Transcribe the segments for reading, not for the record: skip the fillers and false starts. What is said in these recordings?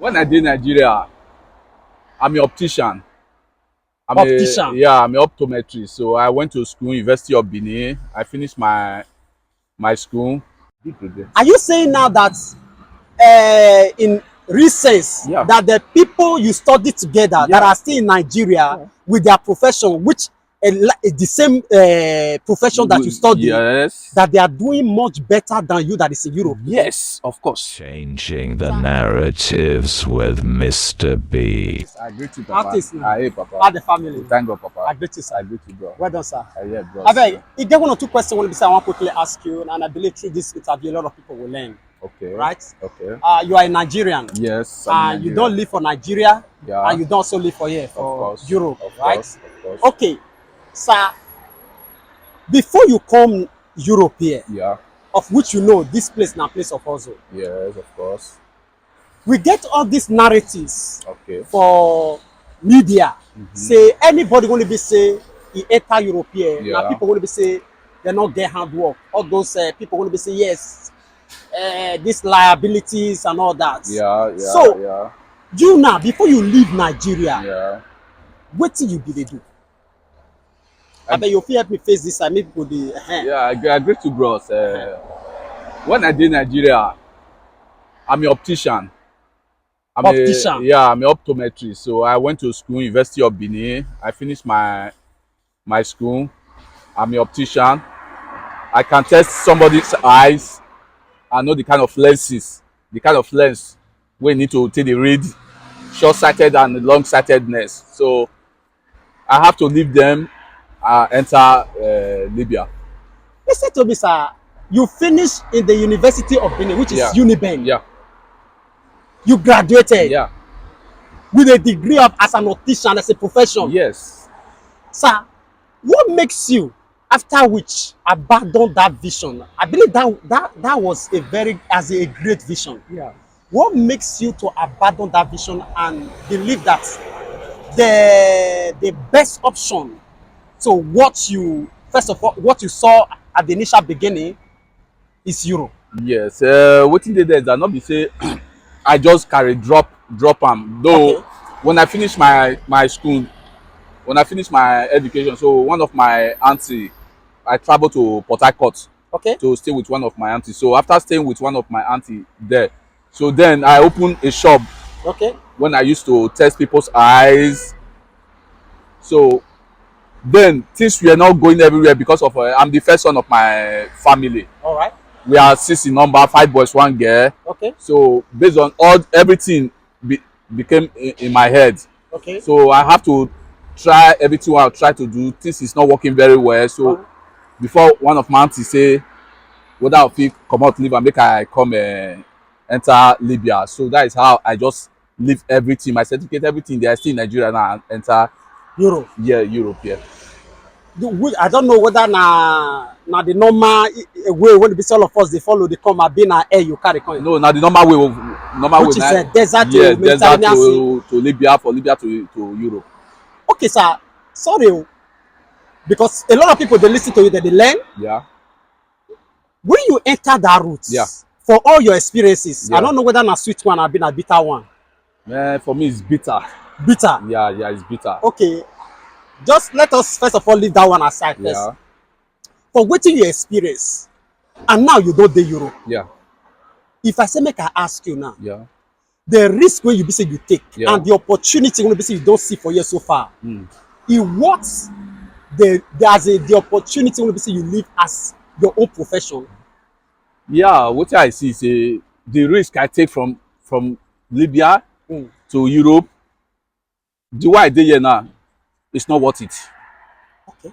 When I did Nigeria, I'm an optician. Optician. I'm an optometrist. So I went to school, University of Benin. I finished my school. Are you saying now that in recent Yeah. that the people you study together that Yeah. are still in Nigeria with their profession, which the same profession that you study, Yes. that they are doing much better than you that is in Europe? Yes, of course. Changing the narratives with Mr. B. I greet you, Papa. Artist, Hey, Papa. how the family? Thank God, Papa. I greet you, sir. I greet you, bro. Well done, sir. Yeah, bro. I beg, you get one or two questions I want to quickly ask you, and I believe through this interview a lot of people will learn. Okay. Right? Okay. You are a Nigerian. Yes. And you don't live for Nigeria. Yeah. And you don't also live for here, for Europe, right? Of course. Okay, sir. Before you come Europe here, Yeah. of which you know this place now place of hustle, Yes, of course. we get all these narratives Okay. for media. Say anybody going to be say he enter Europe here. Yeah. Now people going to be say they not get hard work. All those people going to be say yes, these liabilities and all that. Yeah. So you now before you leave Nigeria, Yeah. what do you do? I bet you help me face this. I maybe people the. Yeah, I agree to bros. When I did Nigeria, I'm an optician. I'm an optometrist. So I went to school, University of Benin. I finished my school. I'm an optician. I can test somebody's eyes. I know the kind of lens we need to take the read, short-sighted and long-sightedness. So I have to leave them, enter Libya. Listen to me, sir. You finished in the University of Benin, which is Uniben. Yeah. You graduated. Yeah. With a degree of as an optician, as a profession. Yes. Sir, what makes you, after which, abandon that vision? I believe that was a great vision. Yeah. What makes you to abandon that vision and believe that the best option to what you saw at the initial beginning is Europe? Yes. Wetin dey there is that not be say I just carry drop am. Though when I finish my school, when I finish my education, so one of my auntie, I travel to Port Harcourt to stay with one of my aunties. So after staying with one of my auntie there, so then I opened a shop. When I used to test people's eyes. So then things were not going everywhere because of I'm the first son of my family. All right. We are 6 in number, 5 boys, 1 girl. So based on everything became in my head. So I have to try everything I try to do. This is not working very well. So before one of my aunties say whether I fit come out leave and make I come enter Libya. So that is how I just leave everything, my certificate, everything. They are still in Nigeria now and enter Europe. Yeah, Europe. Yeah. I don't know whether na the normal way when the all of us they follow, they come and be na air you carry come. No, na the normal way. Which is a desert to Mediterranean sea. to Libya, for Libya to Europe. Okay, sir. Sorry, because a lot of people they listen to you, that they learn. Yeah. When you enter that route, for all your experiences, I don't know whether na sweet one or been a bitter one. For me, it's bitter. Bitter. Yeah, it's bitter. Okay. Just let us first of all leave that one aside first. Yeah. For waiting your experience, and now you don't do Europe. Yeah. If I say make I ask you now, the risk when you be say you take and the opportunity when you be say you don't see for years so far, in what the opportunity when you be say you live as your own profession. Yeah, what I see is the risk I take from Libya to Europe. The way I did here now, it's not worth it. Okay.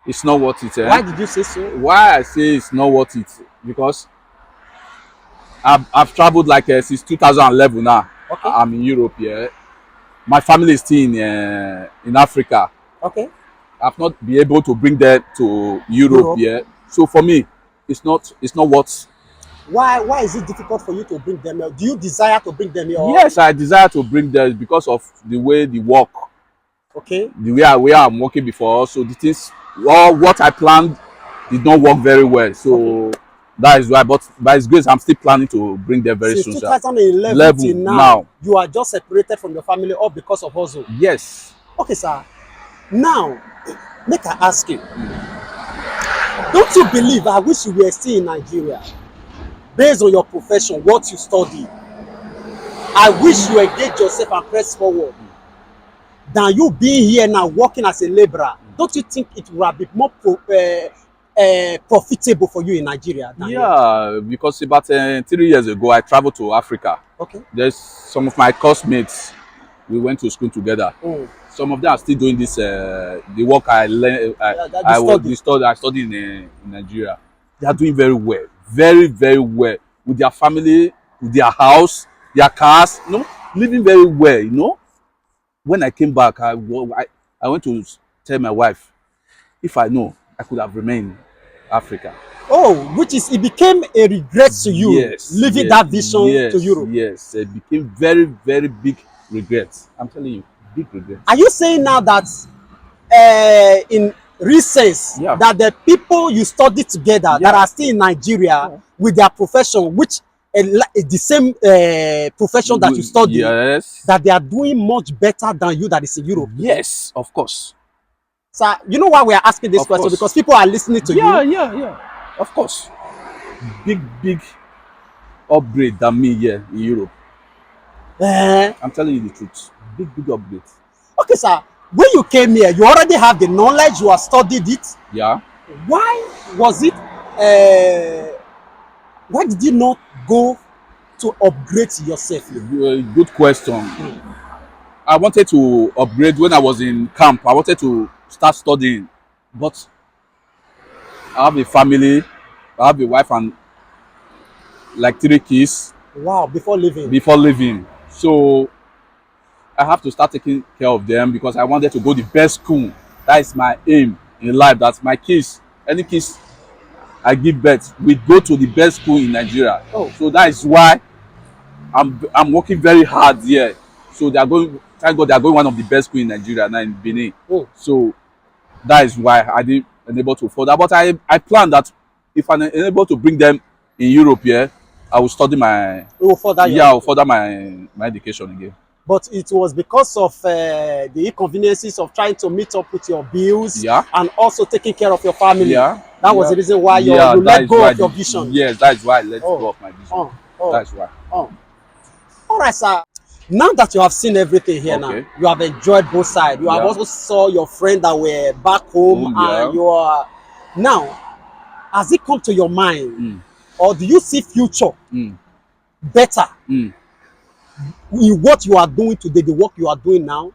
It's not worth it. Why did you say so? Why I say it's not worth it? Because I've traveled like since 2011 now. Okay. I'm in Europe here. My family is still in Africa. Okay. I've not been able to bring them to Europe here. So for me, it's not worth. Why is it difficult for you to bring them here? Do you desire to bring them here? Yes, I desire to bring them because of the way they work. Okay. The way I'm working before. So the things, what I planned did not work very well. So That is why, but by His grace, I'm still planning to bring them very soon. Since 2011 till now, you are just separated from your family all because of hustle. Yes. Okay, sir. Now, make I ask you. Don't you believe, I wish you were still in Nigeria, based on your profession, what you study? I wish you engage yourself and press forward than you being here now working as a laborer. Don't you think it would have been more profitable for you in Nigeria than here? Because about 3 years ago, I traveled to Africa. Okay. There's some of my classmates, we went to school together. Some of them are still doing this, the work I learned, I studied in Nigeria. They are doing very well, very, very well, with their family, with their house, their cars, you know, living very well, you know. When I came back, I went to tell my wife, if I know, I could have remained in Africa. Oh, which is, it became a regret to you, leaving that vision to Europe. Yes, it became very, very big regret. I'm telling you, big regret. Are you saying now that in recent, that the people you studied together that are still in Nigeria with their profession, which the same profession that you studied, that they are doing much better than you that is in Europe? Yes, of course. So you know why we are asking this question? Because people are listening to you. Yeah. Of course. Big upgrade than me here in Europe. I'm telling you the truth. Big upgrade. Okay, sir. When you came here, you already have the knowledge, you have studied it. Yeah. Why was it, why did you not go to upgrade yourself? Good question. I wanted to upgrade when I was in camp. I wanted to start studying, but I have a family, I have a wife and like 3 kids. Wow, before leaving. So I have to start taking care of them because I wanted to go the best school. That is my aim in life. That's my kids. Any kids I give birth, we go to the best school in Nigeria. So that is why I'm working very hard here. So they are going, thank God they are going one of the best schools in Nigeria now in Benin. So that is why I didn't able to further. But I plan that if I'm able to bring them in Europe here, I will study my I will further my education again. But it was because of the inconveniences of trying to meet up with your bills and also taking care of your family. That was the reason why you let go of your vision. Yes, that is why I let go of my vision. That is why. All right, sir. Now that you have seen everything here now, you have enjoyed both sides. You have also saw your friends that were back home and you are now. Has it come to your mind, or do you see future better in what you are doing today, the work you are doing now,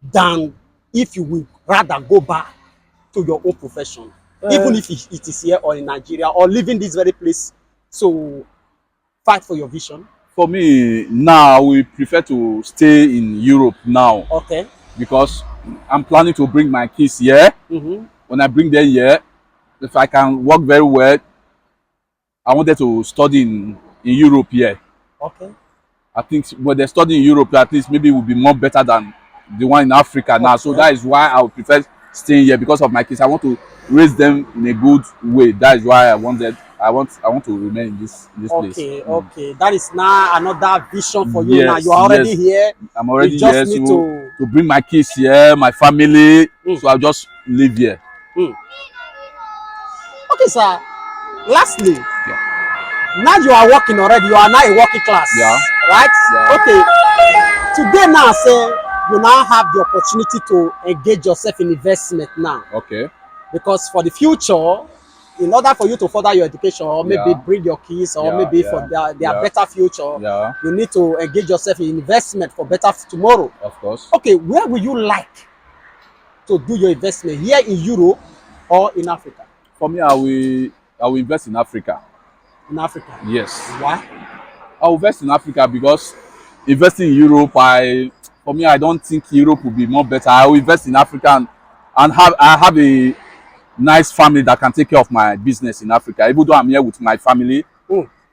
than if you would rather go back to your own profession, even if it is here or in Nigeria, or leaving this very place to fight for your vision? For me now, we prefer to stay in Europe now. Okay. Because I'm planning to bring my kids here. When I bring them here, if I can work very well, I wanted to study in Europe here. Okay. I think when they study in Europe, at least maybe it will be more better than the one in Africa now. So that is why I would prefer staying here, because of my kids. I want to raise them in a good way. That is why I want to remain in this place. Okay. That is now another vision for you. Now you are already here. I'm already here to bring my kids here, my family. So I'll just live here. Okay, sir. Lastly, now you are working already. You are now a working class. Right? Okay. Today now, say you now have the opportunity to engage yourself in investment now. Okay. Because for the future, in order for you to further your education, or maybe bring your kids, or maybe for their better future, you need to engage yourself in investment for better tomorrow. Of course. Okay, where would you like to do your investment? Here in Europe or in Africa? For me, I will invest in Africa. In Africa? Yes. Why? I will invest in Africa because investing in Europe, for me, I don't think Europe will be more better. I will invest in Africa and I have a nice family that can take care of my business in Africa. Even though I'm here with my family,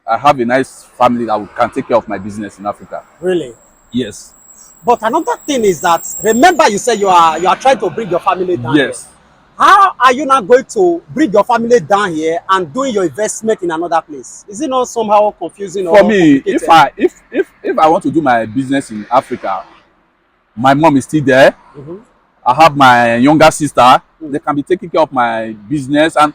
I have a nice family that can take care of my business in Africa. Really? Yes. But another thing is that, remember you said you are trying to bring your family down. Yes. How are you not going to bring your family down here and doing your investment in another place? Is it not somehow confusing For or me, complicated? if I want to do my business in Africa, my mom is still there. Mm-hmm. I have my younger sister. Mm. They can be taking care of my business, and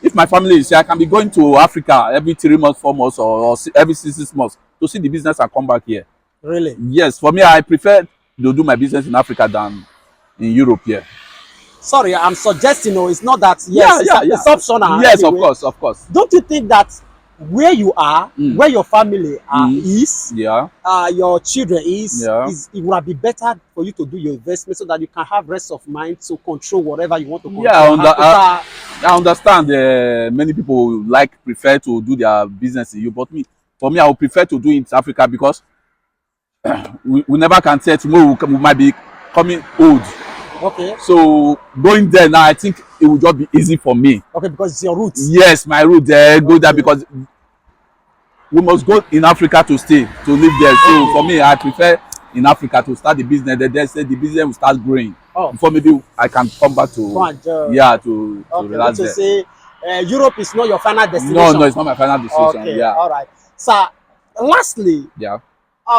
if my family is here, I can be going to Africa every 3 months, 4 months, or every 6 months to see the business and come back here. Really? Yes, for me, I prefer to do my business in Africa than in Europe here. Sorry, I'm suggesting, no, it's not that, Yeah, yes, yeah, yeah. it's optional Yes, of anyway. course, of course. Don't you think that where you are, where your family is, Yeah, your children yeah. is it would be better for you to do your investment so that you can have rest of mind to control whatever you want to Yeah, control. I understand many people prefer to do their business in you, but for me, I would prefer to do it in Africa because we never can tell tomorrow we might be coming old. Okay. So going there now, I think it will just be easy for me. Okay, because it's your roots. Yes, my route there, go there Okay. because we must go in Africa to stay, to live there. So for me, I prefer in Africa to start the business. They say the business will start growing. Oh. Before maybe I can come back to Go and, to okay, relax which there. is say Europe is not your final destination. No, it's not my final destination. Okay, Yeah. all right. So, lastly, Yeah.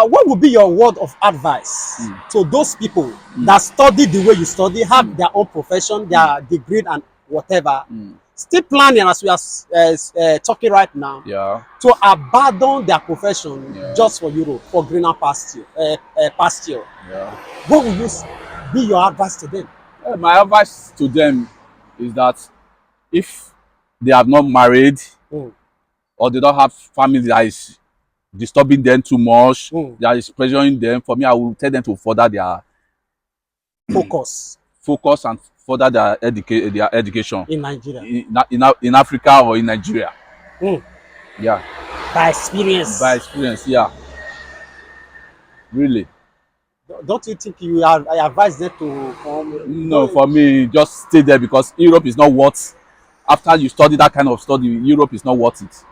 what would be your word of advice to those people that study the way you study, have their own profession, their degree and whatever, still planning as we are talking right now, Yeah. to abandon their profession just for Europe, for greener pasture? Yeah. What would be your advice to them? My advice to them is that if they have not married or they don't have family that is disturbing them too much, that is pressuring them, for me, I will tell them to further their focus and further their education in Nigeria, in Africa or in Nigeria. Yeah. By experience. By experience, yeah. Really. Don't you think I advise them to come? No, for me, just stay there because Europe is not worth. After you study that kind of study, Europe is not worth it.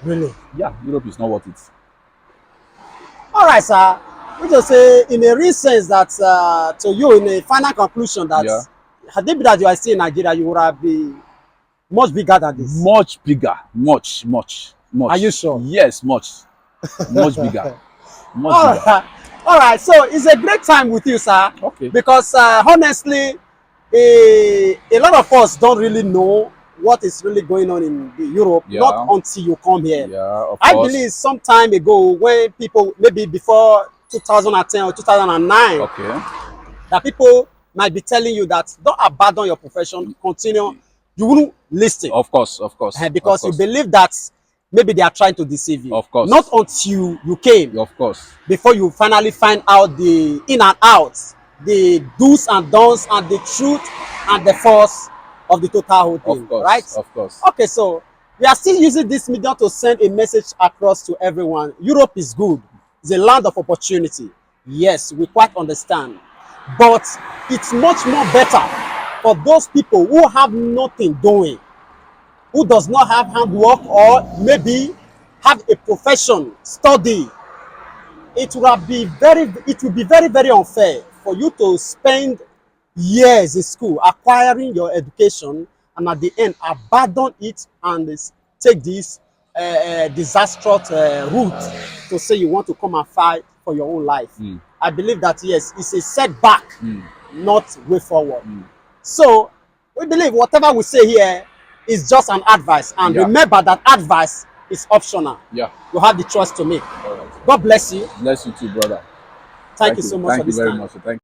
Really? Yeah, Europe is not worth it. All right, sir. We just say in a real sense that to you, in a final conclusion, that had it been that you are still in Nigeria, you would have been much bigger than this. Much bigger, much. Are you sure? Yes, much bigger, much all bigger. Right. All right, so it's a great time with you, sir. Okay. Because honestly, a lot of us don't really know what is really going on in Europe, not until you come here. Yeah, of course. I believe some time ago when people, maybe before 2010 or 2009, that people might be telling you that don't abandon your profession, continue. You wouldn't listen. Of course. Because you believe that maybe they are trying to deceive you. Of course. Not until you came. Of course. Before you finally find out the in and out, the do's and don'ts, and the truth and the force of the total whole thing. Of course. Right? Of course. Okay, so we are still using this medium to send a message across to everyone. Europe is good. It's a land of opportunity. Yes, we quite understand. But it's much more better for those people who have nothing doing, who does not have handwork or maybe have a profession, study. It will be very, very unfair for you to spend years in school acquiring your education and at the end abandon it and take this disastrous route to say you want to come and fight for your own life. I believe that yes, it's a setback, not way forward. So we believe whatever we say here is just an advice, and remember that advice is optional. You have the choice to make. God bless you. Bless you too, brother. Thank you so much for this time. Thank you very much. Thank you.